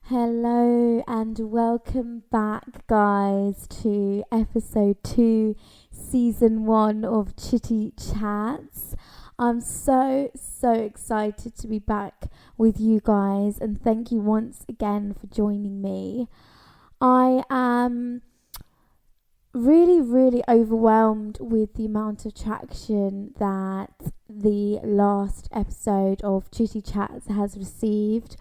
Hello and welcome back, guys, to episode 2, season 1 of Chitty Chats. I'm so excited to be back with you guys, and thank you once again for joining me. I am really overwhelmed with the amount of traction that the last episode of Chitty Chats has received.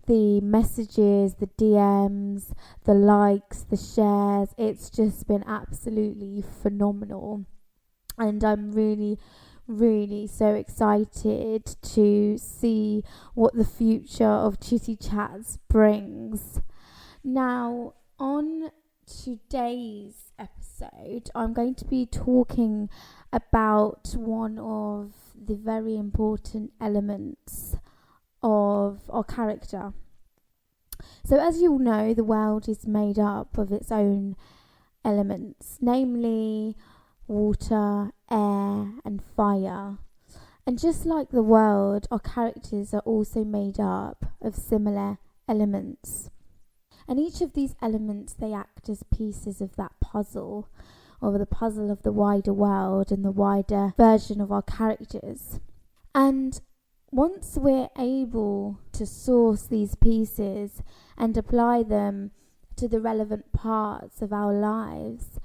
The messages, the DMs, the likes, the shares, it's just been absolutely phenomenal. And I'm really so excited to see what the future of Chitty Chats brings. Now, on today's episode, I'm going to be talking about one of the very important elements of our character. So as you all know, the world is made up of its own elements, namely water, air and fire. And just like the world, our characters are also made up of similar elements. And each of these elements, they act as pieces of that puzzle, or the puzzle of the wider world and the wider version of our characters. And once we're able to source these pieces and apply them to the relevant parts of our lives,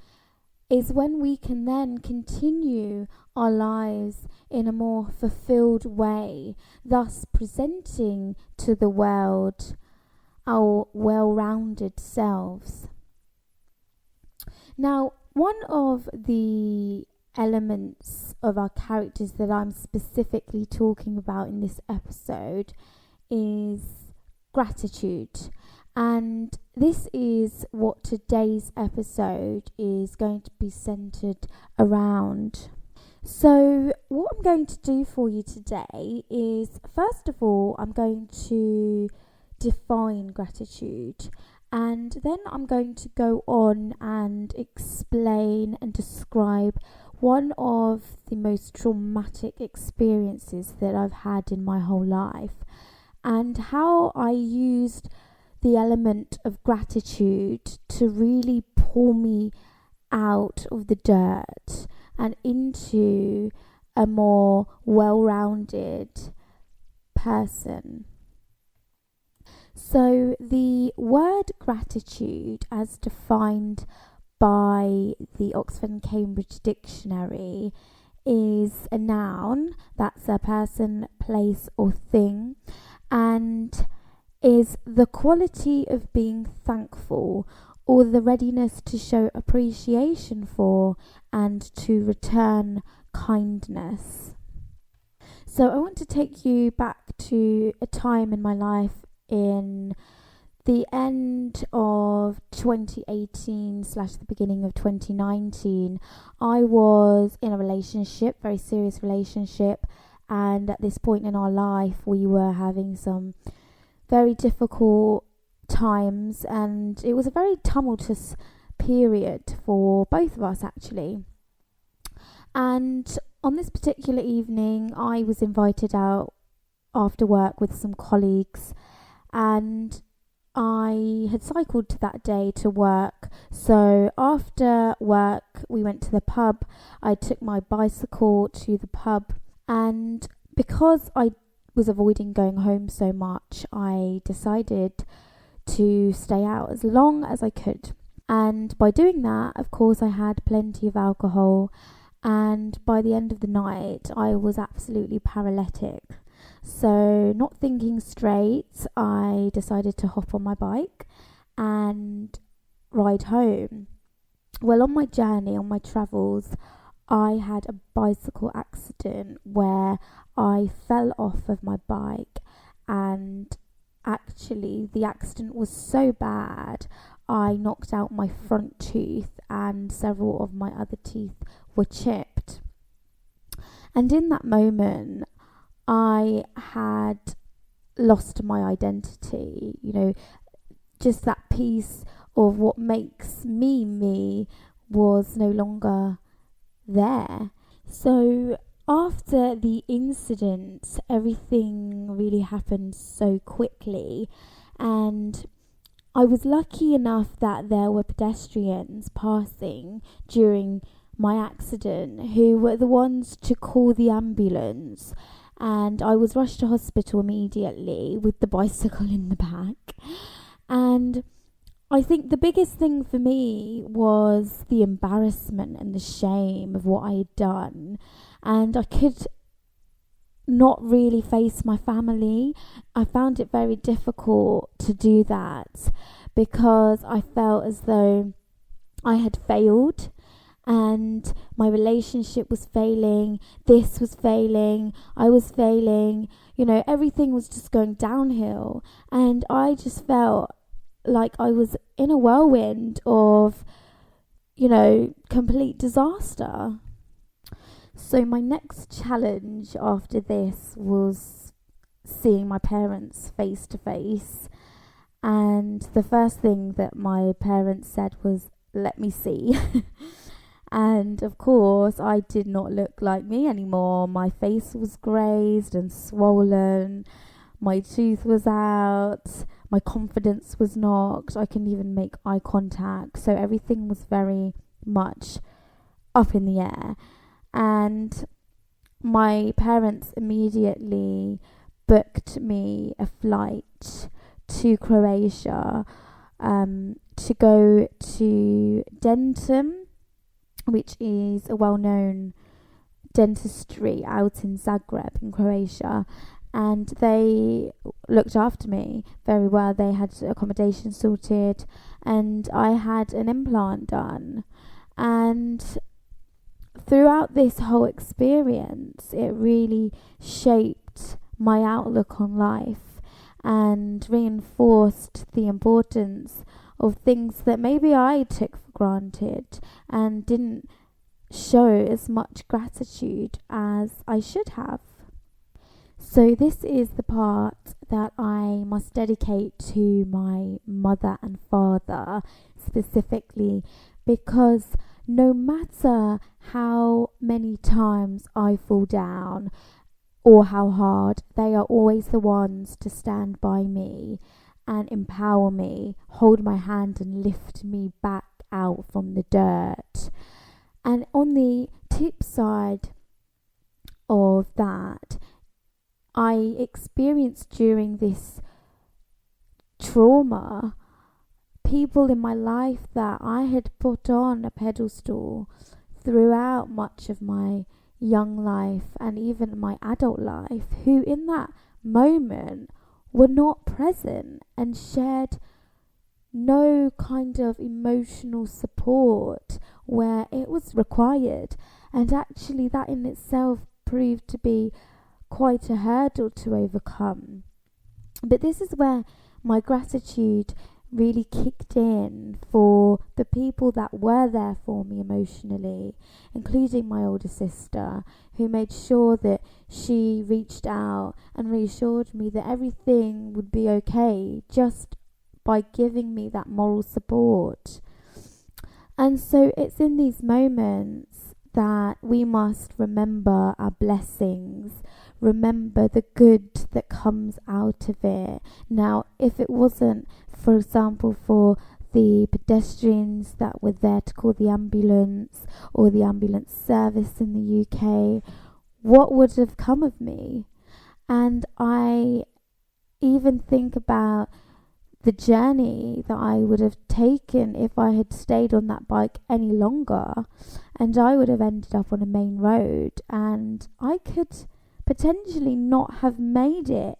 is when we can then continue our lives in a more fulfilled way, thus presenting to the world our well-rounded selves. Now, one of the elements of our characters that I'm specifically talking about in this episode is gratitude, and this is what today's episode is going to be centered around. So what I'm going to do for you today is, first of all, I'm going to define gratitude, and then I'm going to go on and explain and describe one of the most traumatic experiences that I've had in my whole life, and how I used the element of gratitude to really pull me out of the dirt and into a more well-rounded person. So the word gratitude, as defined by the Oxford and Cambridge Dictionary, is a noun, that's a person, place or thing, and is the quality of being thankful or the readiness to show appreciation for and to return kindness. So I want to take you back to a time in my life in the end of 2018 / the beginning of 2019. I was in a relationship, very serious relationship, and at this point in our life we were having some very difficult times, and it was a very tumultuous period for both of us, actually. And on this particular evening, I was invited out after work with some colleagues, and I had cycled that day to work. So after work we went to the pub. I took my bicycle to the pub, and because I was avoiding going home so much, I decided to stay out as long as I could. And by doing that, of course, I had plenty of alcohol, and by the end of the night I was absolutely paralytic. So, not thinking straight, I decided to hop on my bike and ride home. Well, on my journey, on my travels, I had a bicycle accident where I fell off of my bike, and actually the accident was so bad I knocked out my front tooth and several of my other teeth were chipped. And in that moment I had lost my identity, just that piece of what makes me me was no longer there. So after the incident, everything really happened so quickly, and I was lucky enough that there were pedestrians passing during my accident who were the ones to call the ambulance, and I was rushed to hospital immediately with the bicycle in the back. And I think the biggest thing for me was the embarrassment and the shame of what I had done, and I could not really face my family. I found it very difficult to do that because I felt as though I had failed, and my relationship was failing, this was failing, I was failing, everything was just going downhill, and I just felt like I was in a whirlwind of, complete disaster. So my next challenge after this was seeing my parents face to face, and the first thing that my parents said was, "Let me see." And of course I did not look like me anymore. My face was grazed and swollen, my tooth was out, my confidence was knocked, I couldn't even make eye contact, so everything was very much up in the air. And my parents immediately booked me a flight to Croatia to go to Dentum, which is a well-known dentistry out in Zagreb in Croatia. And they looked after me very well. They had accommodation sorted, and I had an implant done. And throughout this whole experience, it really shaped my outlook on life and reinforced the importance of things that maybe I took for granted and didn't show as much gratitude as I should have. So this is the part that I must dedicate to my mother and father specifically, because no matter how many times I fall down or how hard, they are always the ones to stand by me and empower me, hold my hand and lift me back out from the dirt. And on the tip side of that, I experienced during this trauma people in my life that I had put on a pedestal throughout much of my young life and even my adult life, who in that moment were not present and shared no kind of emotional support where it was required. And actually that in itself proved to be quite a hurdle to overcome. But this is where my gratitude really kicked in for the people that were there for me emotionally, including my older sister, who made sure that she reached out and reassured me that everything would be okay just by giving me that moral support. And so it's in these moments that we must remember our blessings, remember the good that comes out of it. Now, if it wasn't, for example, for the pedestrians that were there to call the ambulance or the ambulance service in the UK, what would have come of me? And I even think about the journey that I would have taken if I had stayed on that bike any longer, and I would have ended up on a main road, and I could potentially not have made it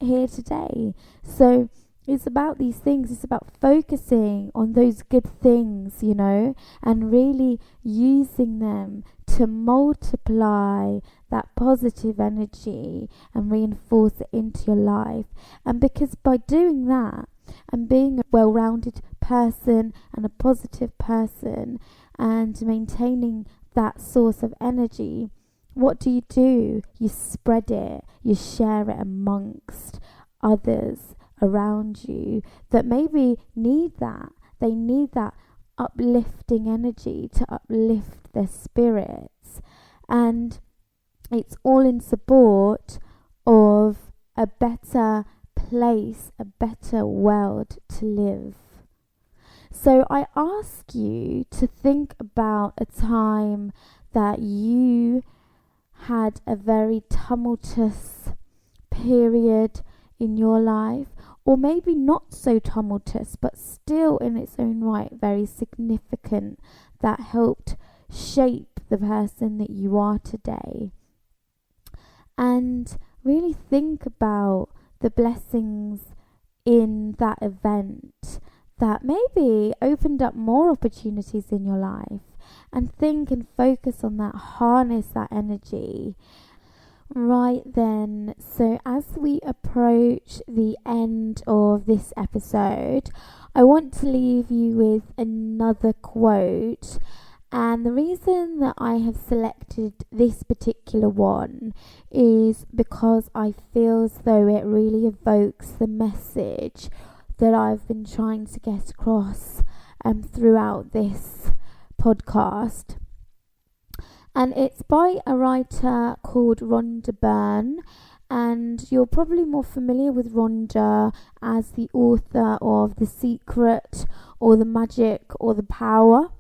here today. So it's about these things. It's about focusing on those good things, and really using them to multiply that positive energy and reinforce it into your life. And because by doing that and being a well-rounded person and a positive person and maintaining that source of energy, what do? You spread it, you share it amongst others around you that maybe need that. They need that uplifting energy to uplift their spirits. And it's all in support of a better place, a better world to live. So I ask you to think about a time that you had a very tumultuous period in your life, or maybe not so tumultuous, but still in its own right very significant, that helped shape the person that you are today. And really think about the blessings in that event that maybe opened up more opportunities in your life, and think and focus on that, harness that energy. Right then, so as we approach the end of this episode, I want to leave you with another quote. And the reason that I have selected this particular one is because I feel as though it really evokes the message that I've been trying to get across throughout this podcast. And it's by a writer called Rhonda Byrne, and you're probably more familiar with Rhonda as the author of The Secret, or The Magic, or The Power.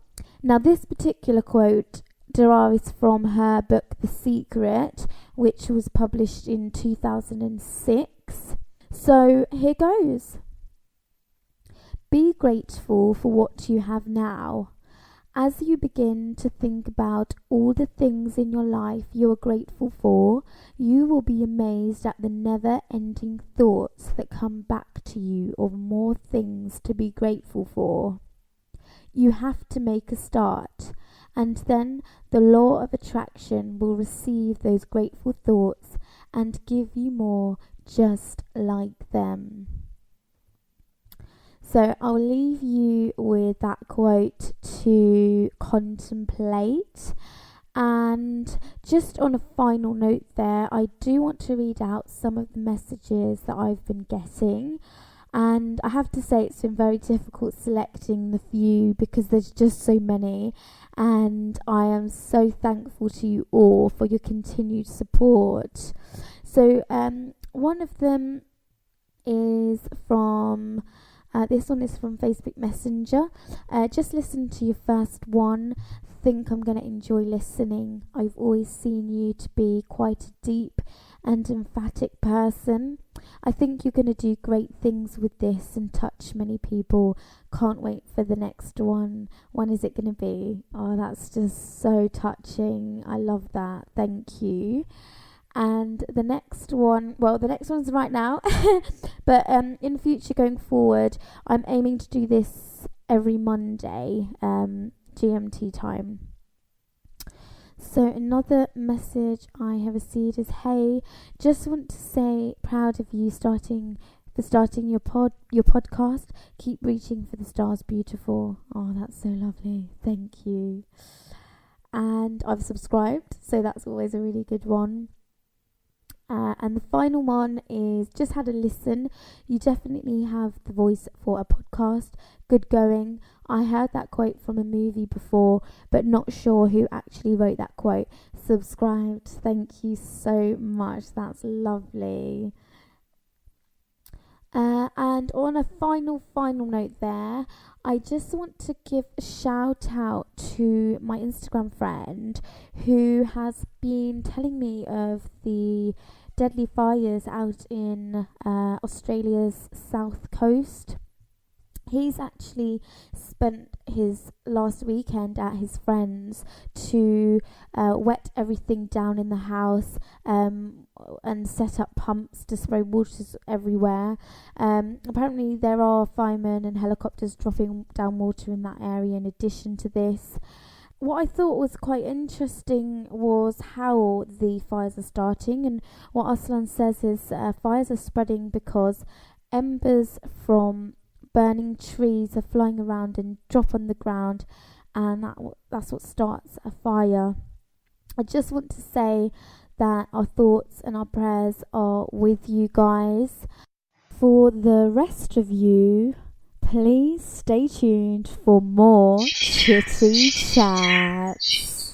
Now, this particular quote derives from her book The Secret, which was published in 2006. So here goes. Be grateful for what you have now. As you begin to think about all the things in your life you are grateful for, you will be amazed at the never-ending thoughts that come back to you of more things to be grateful for. You have to make a start, and then the law of attraction will receive those grateful thoughts and give you more just like them. So I'll leave you with that quote to contemplate. And just on a final note there, I do want to read out some of the messages that I've been getting. And I have to say it's been very difficult selecting the few because there's just so many. And I am so thankful to you all for your continued support. So one of them is from... this one is from Facebook Messenger. Just listen to your first one. Think I'm going to enjoy listening. I've always seen you to be quite a deep and emphatic person. I think you're going to do great things with this and touch many people. Can't wait for the next one. When is it going to be? Oh, that's just so touching. I love that. Thank you. And the next one's right now, but in future going forward, I'm aiming to do this every Monday, GMT time. So another message I have received is, hey, just want to say proud of you starting your podcast. Keep reaching for the stars, beautiful. Oh, that's so lovely. Thank you. And I've subscribed, so that's always a really good one. And the final one is, just had a listen. You definitely have the voice for a podcast. Good going. I heard that quote from a movie before, but not sure who actually wrote that quote. Subscribed. Thank you so much. That's lovely. And on a final note there, I just want to give a shout out to my Instagram friend who has been telling me of the deadly fires out in Australia's south coast. He's actually spent his last weekend at his friend's to wet everything down in the house and set up pumps to spray waters everywhere. Apparently there are firemen and helicopters dropping down water in that area in addition to this. What I thought was quite interesting was how the fires are starting, and what Aslan says is fires are spreading because embers from burning trees are flying around and drop on the ground, and that's what starts a fire. I just want to say that our thoughts and our prayers are with you guys. For the rest of you, please stay tuned for more Chitty Chats.